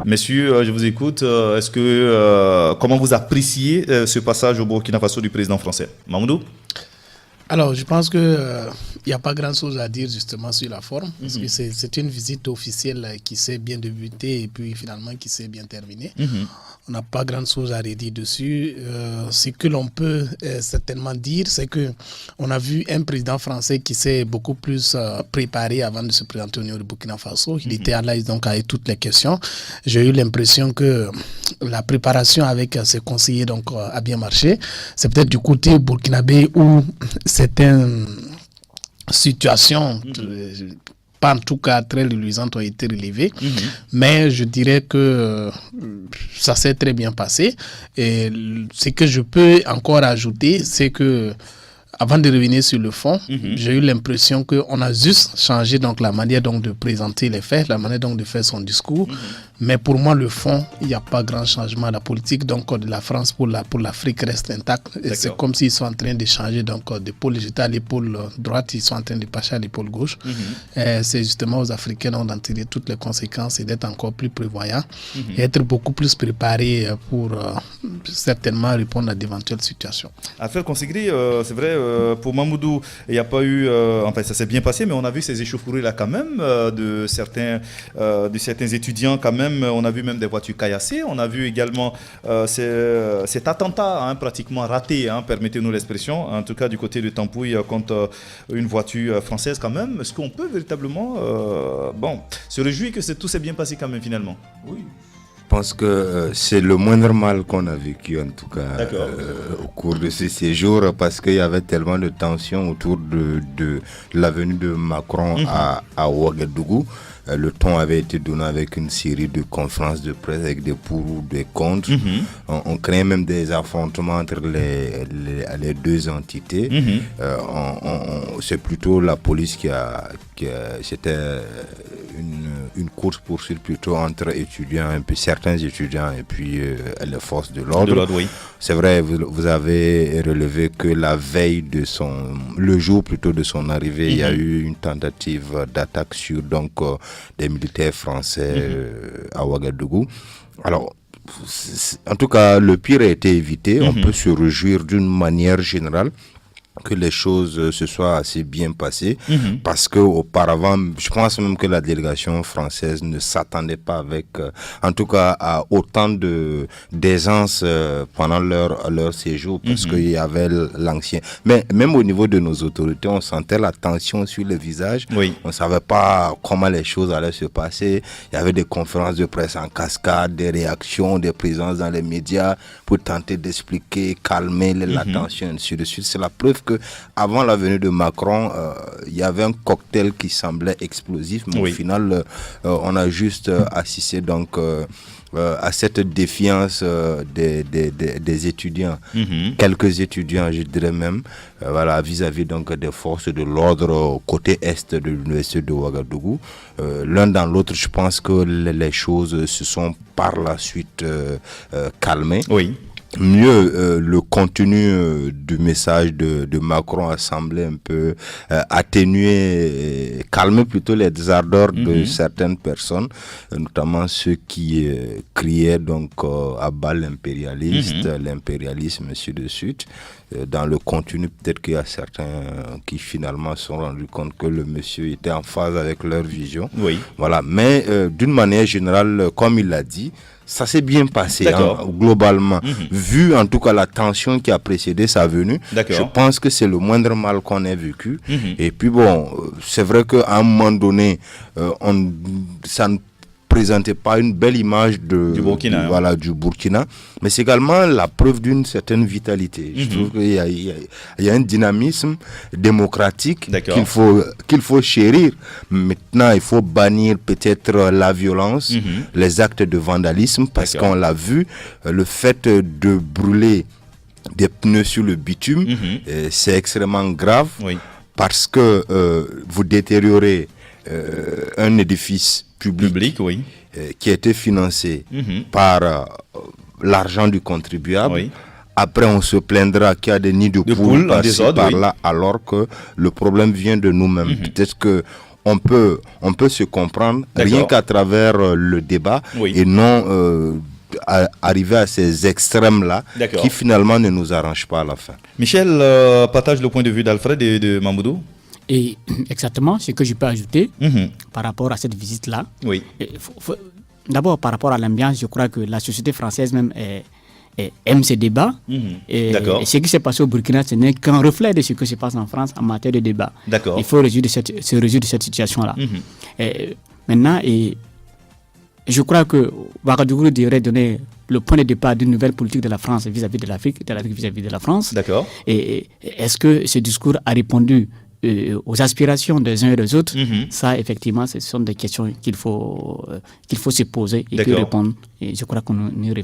Messieurs, je vous écoute. Comment vous appréciez ce passage au Burkina Faso du président français? Mamoudou? Alors, je pense qu'il n'y a pas grand-chose à dire justement sur la forme, parce que c'est une visite officielle qui s'est bien débutée et puis finalement qui s'est bien terminée. On n'a pas grand-chose à redire dessus. Ce que l'on peut certainement dire, c'est qu'on a vu un président français qui s'est beaucoup plus préparé avant de se présenter au niveau du Burkina Faso. Il était à l'aise donc avec toutes les questions. J'ai eu l'impression que la préparation avec ses conseillers donc, a bien marché. C'est peut-être du côté burkinabé où certaines situations, pas en tout cas très reluisantes, ont été relevées. Mais je dirais que ça s'est très bien passé. Et ce que je peux encore ajouter, c'est que avant de revenir sur le fond, j'ai eu l'impression qu'on a juste changé donc, la manière donc, de présenter les faits, la manière donc, de faire son discours. Mais pour moi, le fond, il n'y a pas grand changement. La politique donc, de la France pour l'Afrique reste intacte. C'est comme s'ils sont en train de changer d'épaule. J'étais à l'épaule droite, ils sont en train de passer à l'épaule gauche. C'est justement aux Africains d'en tirer toutes les conséquences et d'être encore plus prévoyants et être beaucoup plus préparés pour certainement répondre à d'éventuelles situations. Affaire Consigri, c'est vrai, pour Mamoudou, il n'y a pas eu... enfin, ça s'est bien passé, mais on a vu ces échauffourées là quand même de certains étudiants quand même. On a vu même des voitures caillassées. On a vu également cet attentat pratiquement raté, permettez-nous l'expression, en tout cas du côté de Tampouille contre une voiture française quand même. Est-ce qu'on peut véritablement se réjouir que tout s'est bien passé quand même finalement? Oui. Je pense que c'est le moindre mal qu'on a vécu en tout cas au cours de ce séjour, parce qu'il y avait tellement de tensions autour de la venue de Macron à Ouagadougou. Le ton avait été donné avec une série de conférences de presse avec des pour ou des contre. On craignait même des affrontements entre les deux entités. C'est plutôt la police c'était une course-poursuite plutôt entre étudiants, un peu certains étudiants et puis les forces de l'ordre. Oui. C'est vrai, vous avez relevé que la veille le jour plutôt de son arrivée, il y a eu une tentative d'attaque sur des militaires français à Ouagadougou. Alors, en tout cas, le pire a été évité. On peut se réjouir d'une manière générale que les choses se soient assez bien passées, parce que auparavant, je pense même que la délégation française ne s'attendait pas avec, en tout cas, à autant d'aisance pendant leur séjour, parce qu'il y avait l'ancien. Mais même au niveau de nos autorités, on sentait la tension sur le visage. On ne savait pas comment les choses allaient se passer. Il y avait des conférences de presse en cascade, des réactions, des présences dans les médias pour tenter d'expliquer, calmer la tension, et ainsi de suite. C'est la preuve que avant la venue de Macron, il y avait un cocktail qui semblait explosif, mais au final, on a juste assisté donc à cette défiance des étudiants, quelques étudiants, je dirais même, vis-à-vis donc des forces de l'ordre côté est de l'université de Ouagadougou. L'un dans l'autre, je pense que les choses se sont par la suite calmées. Mieux, le contenu du message de Macron a semblé un peu atténuer, calmer plutôt les désardeurs de certaines personnes, notamment ceux qui criaient donc à bas l'impérialisme, ainsi de suite. Dans le contenu, peut-être qu'il y a certains qui finalement se sont rendus compte que le monsieur était en phase avec leur vision. Voilà. Mais d'une manière générale, comme il l'a dit, ça s'est bien passé globalement. Vu en tout cas la tension qui a précédé sa venue, je pense que c'est le moindre mal qu'on ait vécu. Et puis bon, c'est vrai qu'à un moment donné, ça ne présentait pas une belle image du Burkina, mais c'est également la preuve d'une certaine vitalité. Je trouve qu'il y a un dynamisme démocratique qu'il faut chérir. Maintenant, il faut bannir peut-être la violence, les actes de vandalisme, parce qu'on l'a vu, le fait de brûler des pneus sur le bitume, c'est extrêmement grave, parce que vous détériorez un édifice public qui a été financé par l'argent du contribuable, Après, on se plaindra qu'il y a des nids de poules par-ci, par-là, alors que le problème vient de nous-mêmes. Peut-être que on peut se comprendre rien qu'à travers le débat et non arriver à ces extrêmes-là qui finalement ne nous arrangent pas à la fin. Michel partage le point de vue d'Alfred et de Mamoudou. Et exactement ce que je peux ajouter par rapport à cette visite-là. Oui. D'abord, par rapport à l'ambiance, je crois que la société française même aime ces débats. Et ce qui s'est passé au Burkina, ce n'est qu'un reflet de ce qui se passe en France en matière de débat. Il faut se résoudre de cette situation-là. Maintenant, je crois que Ouagadougou devrait donner le point de départ d'une nouvelle politique de la France vis-à-vis de l'Afrique, de l'Afrique vis-à-vis de la France. Et est-ce que ce discours a répondu aux aspirations des uns et des autres? Ça, effectivement, ce sont des questions qu'il faut se poser et qu'il répondre. Et je crois qu'on y revient.